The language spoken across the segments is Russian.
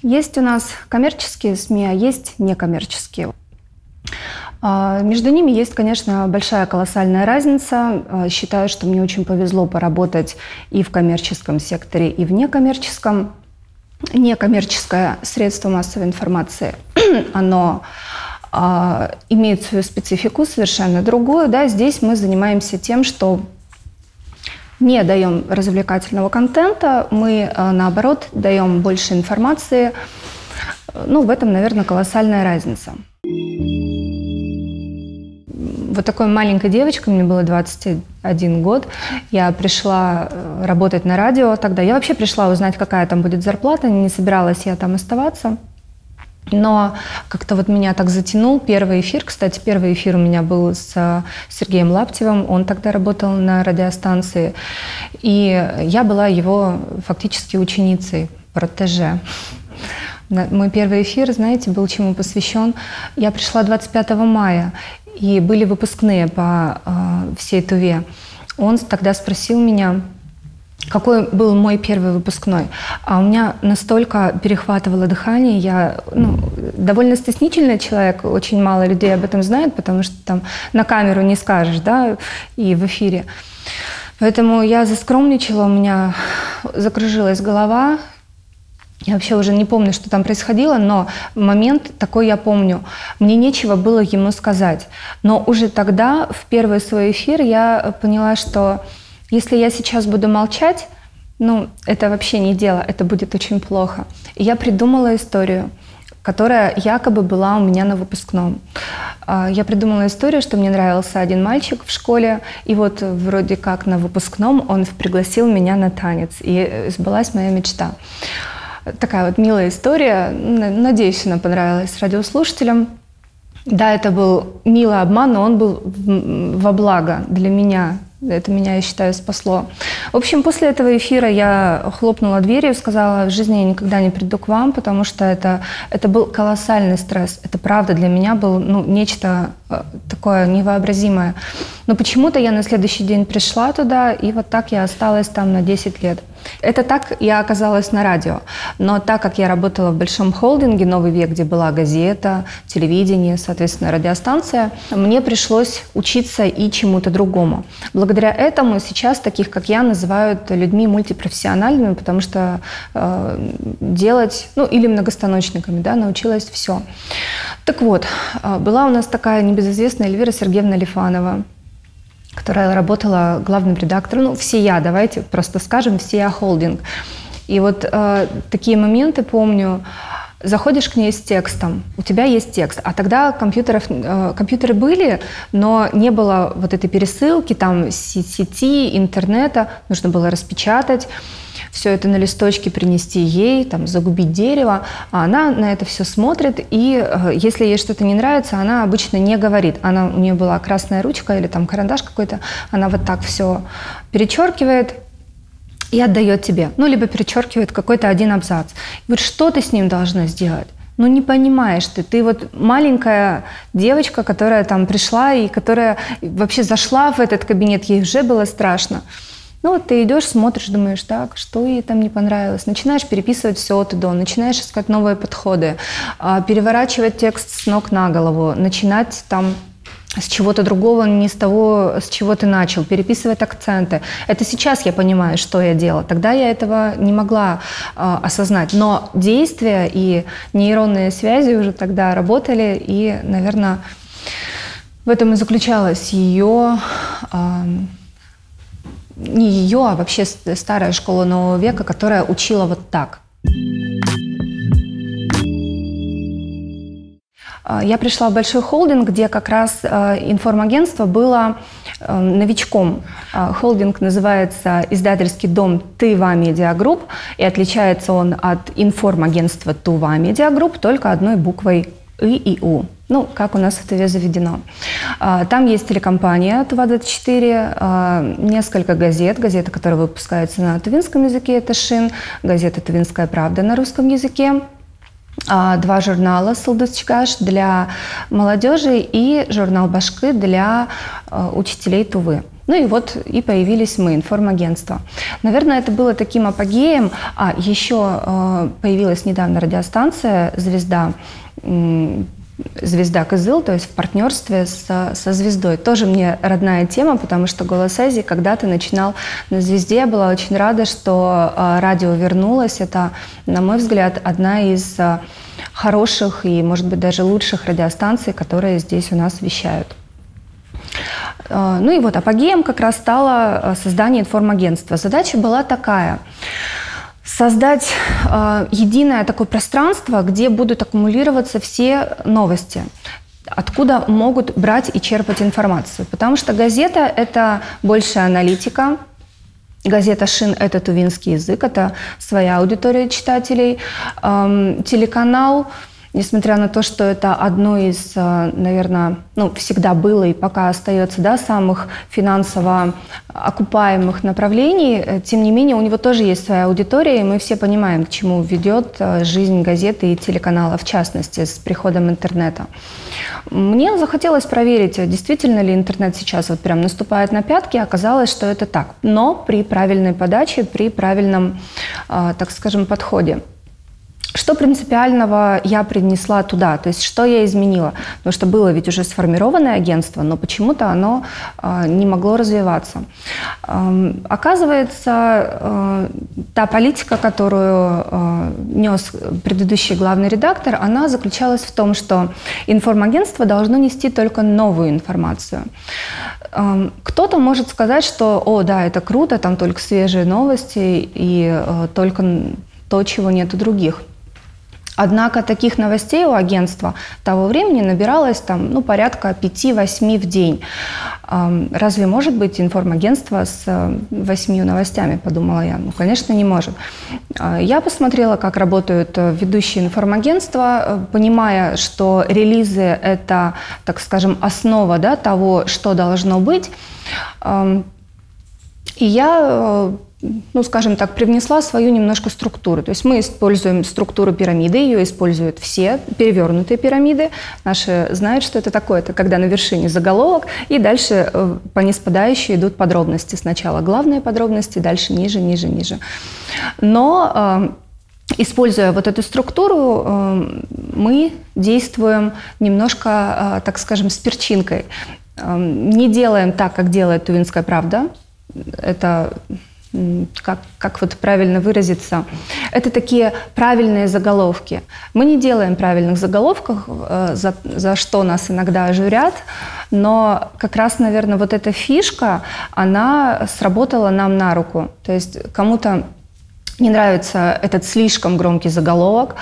Есть у нас коммерческие СМИ, а есть некоммерческие. Между ними есть, конечно, большая колоссальная разница. Считаю, что мне очень повезло поработать и в коммерческом секторе, и в некоммерческом. Некоммерческое средство массовой информации, оно имеет свою специфику, совершенно другую. Да? Здесь мы занимаемся тем, что не даем развлекательного контента, мы, наоборот, даем больше информации. Ну, в этом, наверное, колоссальная разница. Вот такой маленькой девочкой, мне было 21 год, я пришла работать на радио тогда. Я вообще пришла узнать, какая там будет зарплата, не собиралась я там оставаться. Но как-то вот меня так затянул первый эфир. Кстати, первый эфир у меня был с Сергеем Лаптевым. Он тогда работал на радиостанции. И я была его фактически ученицей, протеже. Мой первый эфир, знаете, был чему посвящен. Я пришла 25 мая, и были выпускные по всей Туве. Он тогда спросил меня, какой был мой первый выпускной. А у меня настолько перехватывало дыхание. Я довольно стеснительный человек, очень мало людей об этом знают, потому что там на камеру не скажешь, да, и в эфире. Поэтому я заскромничала, у меня закружилась голова. Я вообще уже не помню, что там происходило, но момент такой я помню. Мне нечего было ему сказать. Но уже тогда, в первый свой эфир, я поняла, что если я сейчас буду молчать, это вообще не дело, это будет очень плохо. И я придумала историю, которая якобы была у меня на выпускном. Я придумала историю, что мне нравился один мальчик в школе, и вот вроде как на выпускном он пригласил меня на танец, и сбылась моя мечта. Такая вот милая история, надеюсь, она понравилась радиослушателям. Да, это был милый обман, но он был во благо для меня. Это меня, я считаю, спасло. В общем, после этого эфира я хлопнула дверью, сказала, в жизни я никогда не приду к вам, потому что это был колоссальный стресс. Это правда для меня был нечто такое невообразимое. Но почему-то я на следующий день пришла туда, и вот так я осталась там на 10 лет. Это так я оказалась на радио. Но так как я работала в большом холдинге «Новый век», где была газета, телевидение, соответственно, радиостанция, мне пришлось учиться и чему-то другому. Благодаря этому сейчас таких, как я, называют людьми мультипрофессиональными, потому что делать, или многостаночниками, да, научилась все. Так вот, была у нас такая небезызвестная Эльвира Сергеевна Лифанова, которая работала главным редактором, «Всея», давайте просто скажем, «Всея холдинг». И вот такие моменты помню. Заходишь к ней с текстом, у тебя есть текст, а тогда компьютеры были, но не было вот этой пересылки, там, сети, интернета, нужно было распечатать, все это на листочке принести ей, там, загубить дерево, а она на это все смотрит, и если ей что-то не нравится, она обычно не говорит. У нее была красная ручка или там карандаш какой-то, она вот так все перечеркивает и отдает тебе, либо перечеркивает какой-то один абзац. И вот что ты с ним должна сделать? Не понимаешь ты вот маленькая девочка, которая там пришла и которая вообще зашла в этот кабинет, ей уже было страшно. Вот ты идешь, смотришь, думаешь, так, что ей там не понравилось. Начинаешь переписывать все от и до, начинаешь искать новые подходы, переворачивать текст с ног на голову, начинать там с чего-то другого, не с того, с чего ты начал, переписывать акценты. Это сейчас я понимаю, что я делала. Тогда я этого не могла осознать. Но действия и нейронные связи уже тогда работали, и, наверное, в этом и заключалась ее... не ее, а вообще старая школа нового века, которая учила вот так. Я пришла в большой холдинг, где как раз информагентство было новичком. Холдинг называется издательский дом Тува Медиа Групп, и отличается он от информагентства Тува Медиа Групп только одной буквой И и У. Как у нас в Туве заведено. Там есть телекомпания Тува-24, несколько газет. Газета, которая выпускается на тувинском языке, это «Шин», газета «Тувинская правда» на русском языке. два журнала «Сылдызчыгаш» для молодежи и журнал «Башкы» для учителей Тувы. Ну и вот и появились мы, информагентство. Наверное, это было таким апогеем. Еще появилась недавно радиостанция «Звезда», «Звезда Кызыл», то есть в партнерстве со «Звездой». Тоже мне родная тема, потому что «Голос Азии» когда-то начинал на «Звезде». Я была очень рада, что радио вернулось. Это, на мой взгляд, одна из хороших и, может быть, даже лучших радиостанций, которые здесь у нас вещают. Ну и вот апогеем как раз стало создание информагентства. Задача была такая – создать единое такое пространство, где будут аккумулироваться все новости, откуда могут брать и черпать информацию. Потому что газета – это больше аналитика, газета «Шин» – это тувинский язык, это своя аудитория читателей, телеканал. Несмотря на то, что это одно из, наверное, всегда было и пока остается, да, самых финансово окупаемых направлений, тем не менее у него тоже есть своя аудитория, и мы все понимаем, к чему ведет жизнь газеты и телеканала, в частности, с приходом интернета. Мне захотелось проверить, действительно ли интернет сейчас вот прям наступает на пятки, оказалось, что это так, но при правильной подаче, при правильном, так скажем, подходе. Что принципиального я принесла туда, то есть что я изменила? Потому что было ведь уже сформированное агентство, но почему-то оно не могло развиваться. Оказывается, та политика, которую нес предыдущий главный редактор, она заключалась в том, что информагентство должно нести только новую информацию. Кто-то может сказать, что, о, да, это круто, там только свежие новости и только то, чего нет у других. Однако таких новостей у агентства того времени набиралось там, порядка 5-8 в день. Разве может быть информагентство с 8 новостями, подумала я. Конечно, не может. Я посмотрела, как работают ведущие информагентства, понимая, что релизы – это, так скажем, основа, да, того, что должно быть. И я, скажем так, привнесла свою немножко структуру. То есть мы используем структуру пирамиды, ее используют все, перевернутые пирамиды. Наши знают, что это такое. Это когда на вершине заголовок, и дальше по ниспадающей идут подробности. Сначала главные подробности, дальше ниже, ниже, ниже. Но используя вот эту структуру, мы действуем немножко, так скажем, с перчинкой. Не делаем так, как делает «Тувинская правда». Это, как вот правильно выразиться, это такие правильные заголовки. Мы не делаем правильных заголовков, за что нас иногда журят, но как раз, наверное, вот эта фишка, она сработала нам на руку. То есть кому-то не нравится этот слишком громкий заголовок,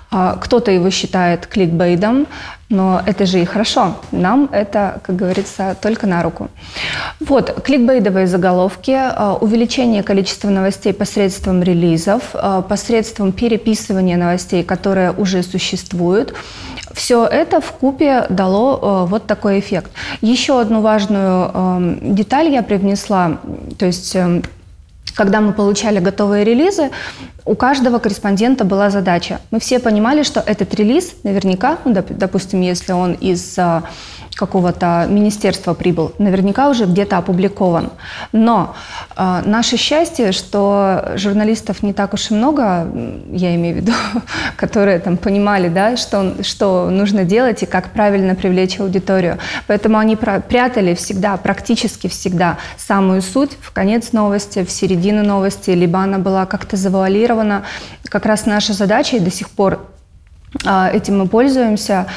кто-то его считает кликбейтом, но это же и хорошо. Нам это, как говорится, только на руку. Вот, кликбейтовые заголовки, увеличение количества новостей посредством релизов, посредством переписывания новостей, которые уже существуют. Все это вкупе дало вот такой эффект. Еще одну важную деталь я привнесла, то есть когда мы получали готовые релизы, у каждого корреспондента была задача. Мы все понимали, что этот релиз наверняка, допустим, если он из какого-то министерства прибыл, наверняка уже где-то опубликован. Но наше счастье, что журналистов не так уж и много, я имею в виду, которые там понимали, да, что нужно делать и как правильно привлечь аудиторию. Поэтому они прятали всегда, практически всегда самую суть в конец новости, в середину новости, либо она была как-то завуалирована. Как раз наша задача, и до сих пор этим мы пользуемся,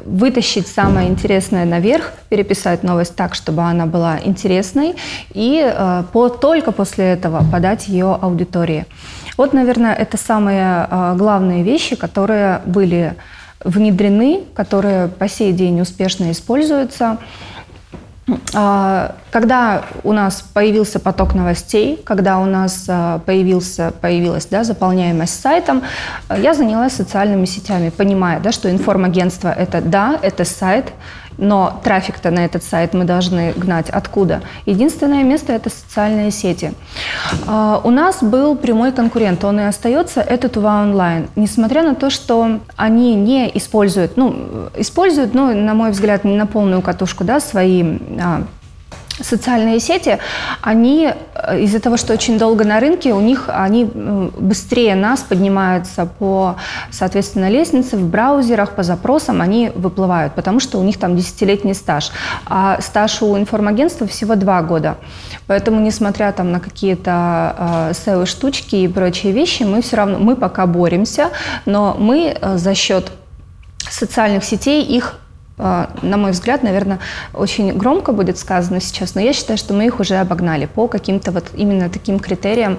вытащить самое интересное наверх, переписать новость так, чтобы она была интересной, и только после этого подать ее аудитории. Вот, наверное, это самые главные вещи, которые были внедрены, которые по сей день успешно используются. Когда у нас появился поток новостей, когда у нас появилась заполняемость сайтом, я занялась социальными сетями, понимая, что информагентство – это сайт, Но трафик-то на этот сайт мы должны гнать откуда? Единственное место – это социальные сети. У нас был прямой конкурент, он и остается, это Тува онлайн. Несмотря на то, что они не используют, используют, но, на мой взгляд, не на полную катушку, да, свои социальные сети, они из-за того, что очень долго на рынке, они быстрее нас поднимаются по, соответственно, лестнице, в браузерах, по запросам они выплывают, потому что у них там 10-летний стаж. А стаж у информагентства всего 2 года. Поэтому, несмотря там на какие-то SEO-штучки и прочие вещи, мы пока боремся, но мы за счет социальных сетей их, на мой взгляд, наверное, очень громко будет сказано сейчас, но я считаю, что мы их уже обогнали по каким-то вот именно таким критериям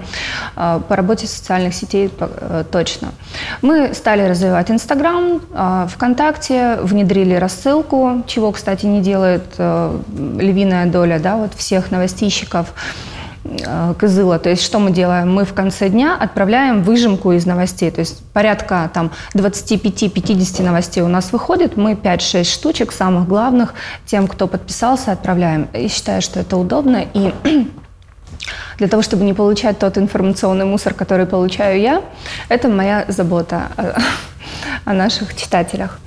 по работе социальных сетей точно. Мы стали развивать Инстаграм, ВКонтакте, внедрили рассылку, чего, кстати, не делает львиная доля, да, вот всех новостейщиков Кызыла. То есть что мы делаем? Мы в конце дня отправляем выжимку из новостей. То есть порядка там 25-50 новостей у нас выходит. Мы 5-6 штучек, самых главных, тем, кто подписался, отправляем. И считаю, что это удобно. И для того, чтобы не получать тот информационный мусор, который получаю я, это моя забота о наших читателях.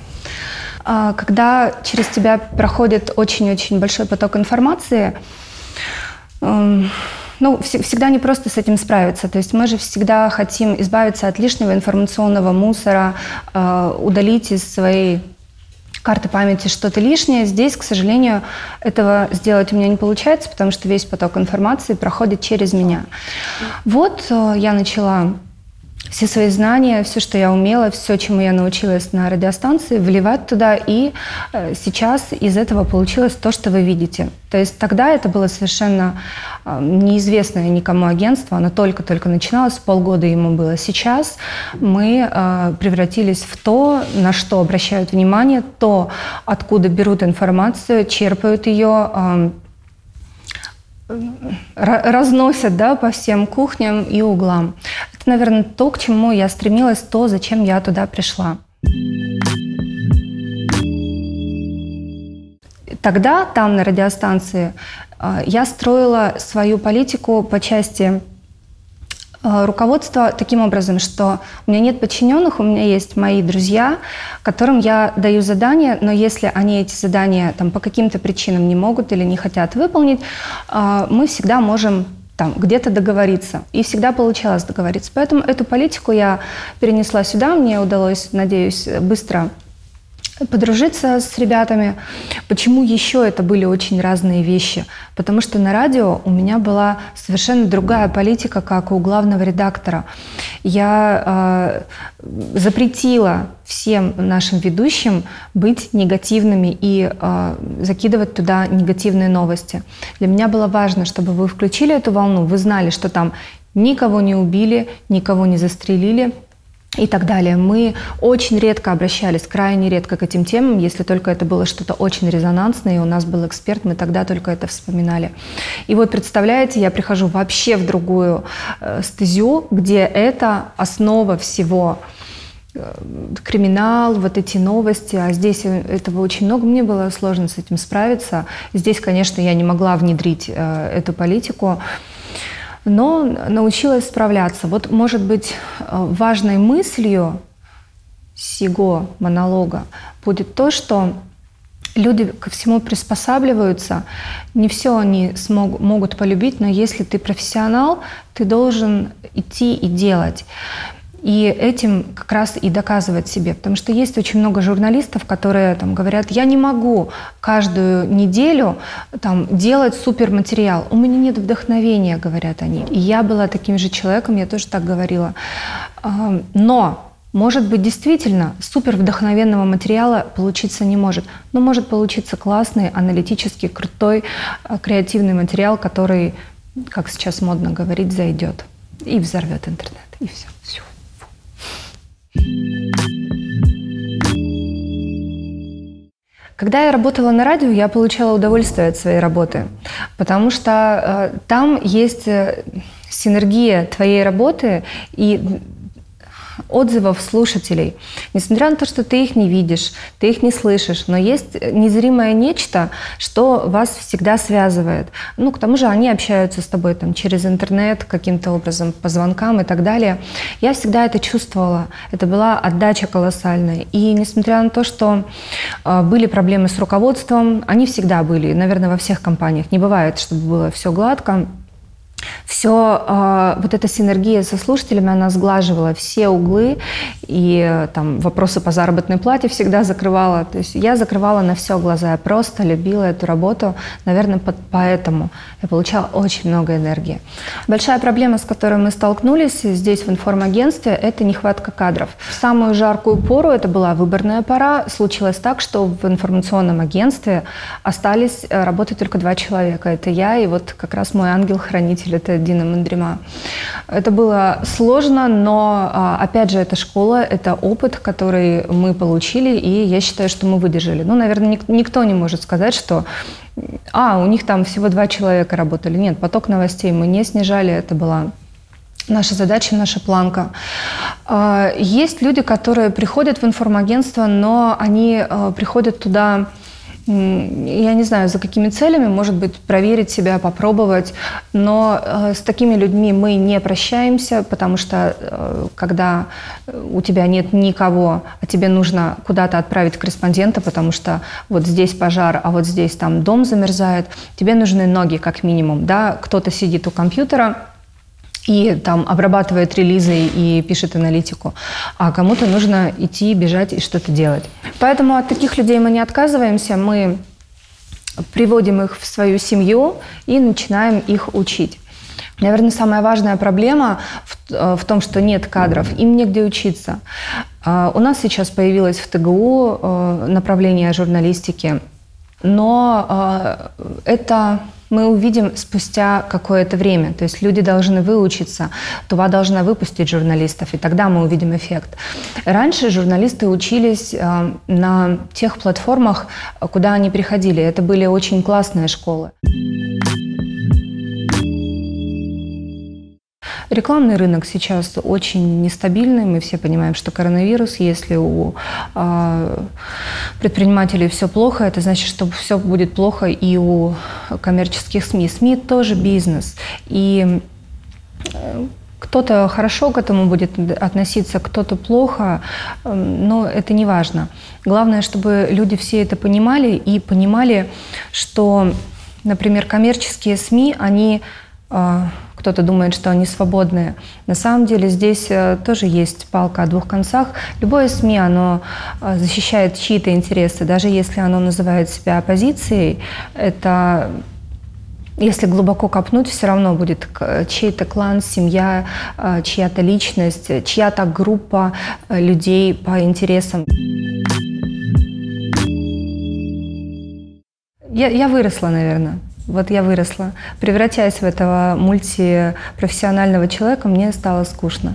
Когда через тебя проходит очень-очень большой поток информации, всегда не просто с этим справиться. То есть мы же всегда хотим избавиться от лишнего информационного мусора, удалить из своей карты памяти что-то лишнее. Здесь, к сожалению, этого сделать у меня не получается, потому что весь поток информации проходит через меня. Вот я начала все свои знания, все, что я умела, все, чему я научилась на радиостанции, вливать туда, и сейчас из этого получилось то, что вы видите. То есть тогда это было совершенно неизвестное никому агентство, оно только-только начиналось, полгода ему было. Сейчас мы превратились в то, на что обращают внимание, то, откуда берут информацию, черпают ее, разносят, да, по всем кухням и углам. Это, наверное, то, к чему я стремилась, то, зачем я туда пришла. Тогда, там, на радиостанции, я строила свою политику по части руководства таким образом, что у меня нет подчиненных, у меня есть мои друзья, которым я даю задания, но если они эти задания там, по каким-то причинам не могут или не хотят выполнить, мы всегда можем там где-то договориться. И всегда получалось договориться. Поэтому эту политику я перенесла сюда. Мне удалось, надеюсь, быстро подружиться с ребятами. Почему еще это были очень разные вещи? Потому что на радио у меня была совершенно другая политика, как у главного редактора. Я запретила всем нашим ведущим быть негативными и закидывать туда негативные новости. Для меня было важно, чтобы вы включили эту волну, вы знали, что там никого не убили, никого не застрелили и так далее. Мы очень редко обращались, крайне редко к этим темам, если только это было что-то очень резонансное, и у нас был эксперт, мы тогда только это вспоминали. И вот представляете, я прихожу вообще в другую стезю, где это основа всего. Криминал, вот эти новости, а здесь этого очень много, мне было сложно с этим справиться. Здесь, конечно, я не могла внедрить эту политику, но научилась справляться. Вот, может быть, важной мыслью сего монолога будет то, что люди ко всему приспосабливаются, не все они могут полюбить, но если ты профессионал, ты должен идти и делать. И этим как раз и доказывать себе. Потому что есть очень много журналистов, которые там говорят, я не могу каждую неделю там, делать суперматериал. У меня нет вдохновения, говорят они. И я была таким же человеком, я тоже так говорила. Но, может быть, действительно, супер вдохновенного материала получиться не может. Но может получиться классный, аналитический, крутой, креативный материал, который, как сейчас модно говорить, зайдет и взорвет интернет. И все. Когда я работала на радио, я получала удовольствие от своей работы, потому что там есть синергия твоей работы и отзывов слушателей. Несмотря на то, что ты их не видишь, ты их не слышишь, но есть незримое нечто, что вас всегда связывает. Ну, к тому же они общаются с тобой там, через интернет, каким-то образом, по звонкам и так далее. Я всегда это чувствовала. Это была отдача колоссальная. И несмотря на то, что были проблемы с руководством, они всегда были, наверное, во всех компаниях. Не бывает, чтобы было все гладко. Все, вот эта синергия со слушателями, она сглаживала все углы, и там вопросы по заработной плате всегда закрывала. То есть я закрывала на все глаза, я просто любила эту работу, наверное, поэтому я получала очень много энергии. Большая проблема, с которой мы столкнулись здесь в информагентстве, это нехватка кадров. В самую жаркую пору, это была выборная пора, случилось так, что в информационном агентстве остались работать только 2 человека. Это я и вот как раз мой ангел-хранитель, это Дина Мандрима. Это было сложно, но, опять же, это школа, это опыт, который мы получили, и я считаю, что мы выдержали. Ну, наверное, никто не может сказать, что у них там всего 2 человека работали. Нет, поток новостей мы не снижали, это была наша задача, наша планка. Есть люди, которые приходят в информагентство, но они приходят туда, я не знаю, за какими целями, может быть, проверить себя, попробовать, но с такими людьми мы не прощаемся, потому что когда у тебя нет никого, а тебе нужно куда-то отправить корреспондента, потому что вот здесь пожар, а вот здесь там дом замерзает, тебе нужны ноги как минимум, да, кто-то сидит у компьютера и там обрабатывает релизы и пишет аналитику, а кому-то нужно идти, бежать и что-то делать. Поэтому от таких людей мы не отказываемся, мы приводим их в свою семью и начинаем их учить. Наверное, самая важная проблема в том, что нет кадров, им негде учиться. У нас сейчас появилось в ТГУ направление журналистики, но это мы увидим спустя какое-то время. То есть люди должны выучиться, ТУВА должна выпустить журналистов, и тогда мы увидим эффект. Раньше журналисты учились на тех платформах, куда они приходили. Это были очень классные школы. Рекламный рынок сейчас очень нестабильный. Мы все понимаем, что коронавирус, если у предпринимателей все плохо, это значит, что все будет плохо и у коммерческих СМИ. СМИ тоже бизнес. И кто-то хорошо к этому будет относиться, кто-то плохо, но это не важно. Главное, чтобы люди все это понимали и понимали, что, например, коммерческие СМИ, они... Кто-то думает, что они свободные. На самом деле здесь тоже есть палка о 2 концах. Любое СМИ, оно защищает чьи-то интересы, даже если оно называет себя оппозицией. Это, если глубоко копнуть, все равно будет чей-то клан, семья, чья-то личность, чья-то группа людей по интересам. Я выросла, наверное. Вот я выросла. Превратясь в этого мультипрофессионального человека, мне стало скучно.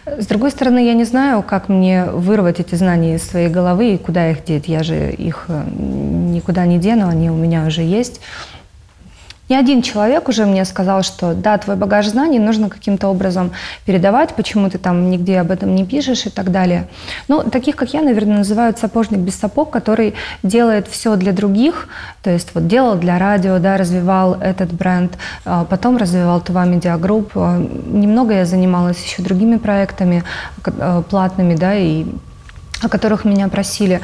С другой стороны, я не знаю, как мне вырвать эти знания из своей головы и куда их деть. Я же их никуда не дену, они у меня уже есть. Ни один человек уже мне сказал, что да, твой багаж знаний нужно каким-то образом передавать, почему ты там нигде об этом не пишешь и так далее. Ну, таких, как я, наверное, называют сапожник без сапог, который делает все для других, то есть вот делал для радио, да, развивал этот бренд, потом развивал ТУВА Медиа Групп. Немного я занималась еще другими проектами платными, да, и о которых меня просили.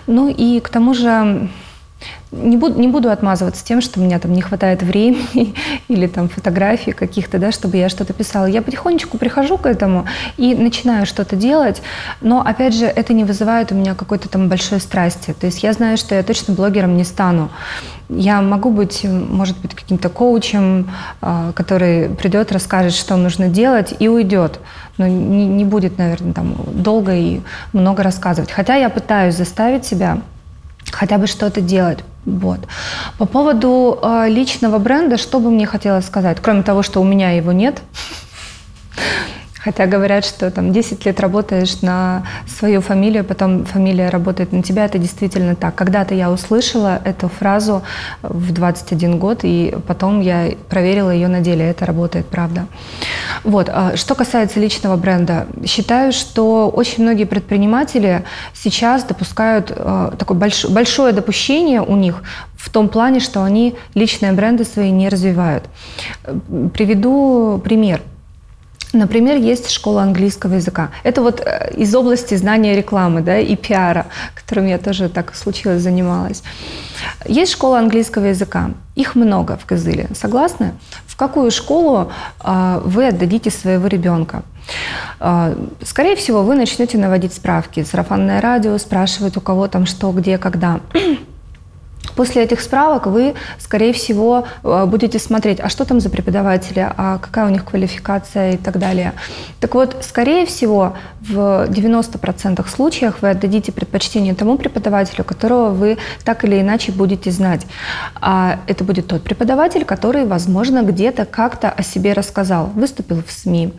Ну и к тому же... Не буду отмазываться тем, что у меня там не хватает времени или там фотографий каких-то, да, чтобы я что-то писала. Я потихонечку прихожу к этому и начинаю что-то делать, но, опять же, это не вызывает у меня какой-то там большой страсти. То есть я знаю, что я точно блогером не стану. Я могу быть, может быть, каким-то коучем, который придет, расскажет, что нужно делать, и уйдет. Но не будет, наверное, там долго и много рассказывать. Хотя я пытаюсь заставить себя хотя бы что-то делать. Вот. По поводу личного бренда, что бы мне хотелось сказать, кроме того, что у меня его нет. Хотя говорят, что там 10 лет работаешь на свою фамилию, потом фамилия работает на тебя. Это действительно так. Когда-то я услышала эту фразу в 21 год, и потом я проверила ее на деле. Это работает, правда. Вот. Что касается личного бренда, считаю, что очень многие предприниматели сейчас допускают такое большое допущение у них в том плане, что они личные бренды свои не развивают. Приведу пример. Например, есть школа английского языка. Это вот из области знания рекламы, да, и пиара, которым я тоже так случилось, занималась. Есть школа английского языка. Их много в Кызыле. Согласны? В какую школу вы отдадите своего ребенка? Скорее всего, вы начнете наводить справки. Сарафанное радио, спрашивать у кого там что, где, когда. После этих справок вы, скорее всего, будете смотреть, а что там за преподаватели, а какая у них квалификация и так далее. Так вот, скорее всего, в 90% случаев вы отдадите предпочтение тому преподавателю, которого вы так или иначе будете знать. А это будет тот преподаватель, который, возможно, где-то как-то о себе рассказал. Выступил в СМИ,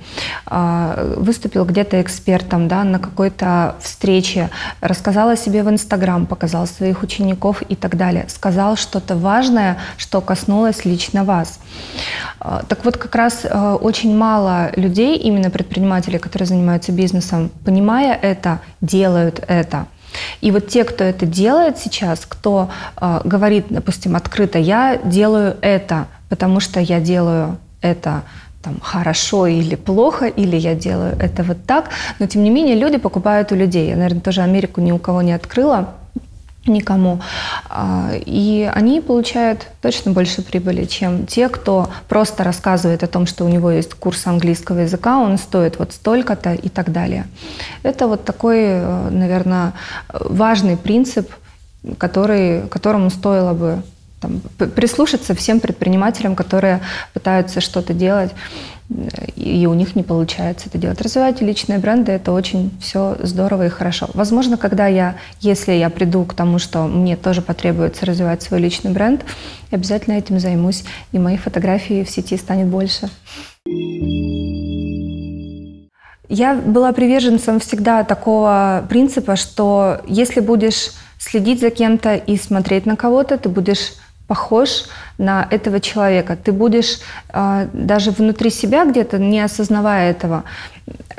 выступил где-то экспертом, да, на какой-то встрече, рассказал о себе в Инстаграм, показал своих учеников и так далее. Сказал что-то важное, что коснулось лично вас. Так вот, как раз очень мало людей, именно предпринимателей, которые занимаются бизнесом, понимая это, делают это. И вот те, кто это делает сейчас, кто говорит, допустим, открыто, я делаю это, потому что я делаю это там, хорошо или плохо, или я делаю это вот так, но тем не менее люди покупают у людей. Я, наверное, тоже Америку ни у кого не открыла, никому. И они получают точно больше прибыли, чем те, кто просто рассказывает о том, что у него есть курс английского языка, он стоит вот столько-то и так далее. Это вот такой, наверное, важный принцип, которому стоило бы там прислушаться всем предпринимателям, которые пытаются что-то делать, и у них не получается это делать. Развивайте личные бренды, это очень все здорово и хорошо. Возможно, если я приду к тому, что мне тоже потребуется развивать свой личный бренд, я обязательно этим займусь, и моих фотографий в сети станет больше. Я была приверженцем всегда такого принципа, что если будешь следить за кем-то и смотреть на кого-то, ты будешь похож на этого человека. Ты будешь даже внутри себя где-то, не осознавая этого,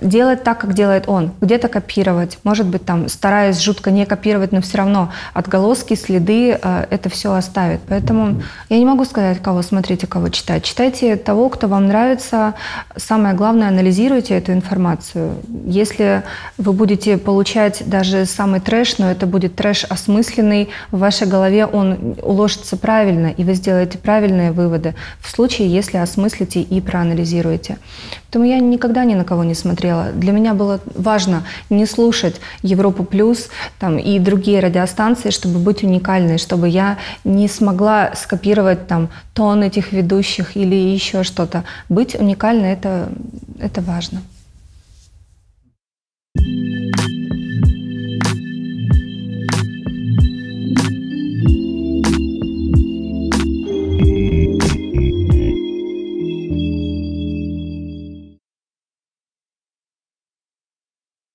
делать так, как делает он, где-то копировать, может быть, там, стараясь жутко не копировать, но все равно отголоски, следы это все оставит. Поэтому я не могу сказать, кого смотреть и кого читать. Читайте того, кто вам нравится. Самое главное, анализируйте эту информацию. Если вы будете получать даже самый трэш, но это будет трэш осмысленный, в вашей голове он уложится правильно, и вы сделаете правильные выводы в случае, если осмыслите и проанализируете. Поэтому я никогда ни на кого не смотрела. Для меня было важно не слушать Европу Плюс там, и другие радиостанции, чтобы быть уникальной, чтобы я не смогла скопировать там, тон этих ведущих или еще что-то. Быть уникальной – это важно.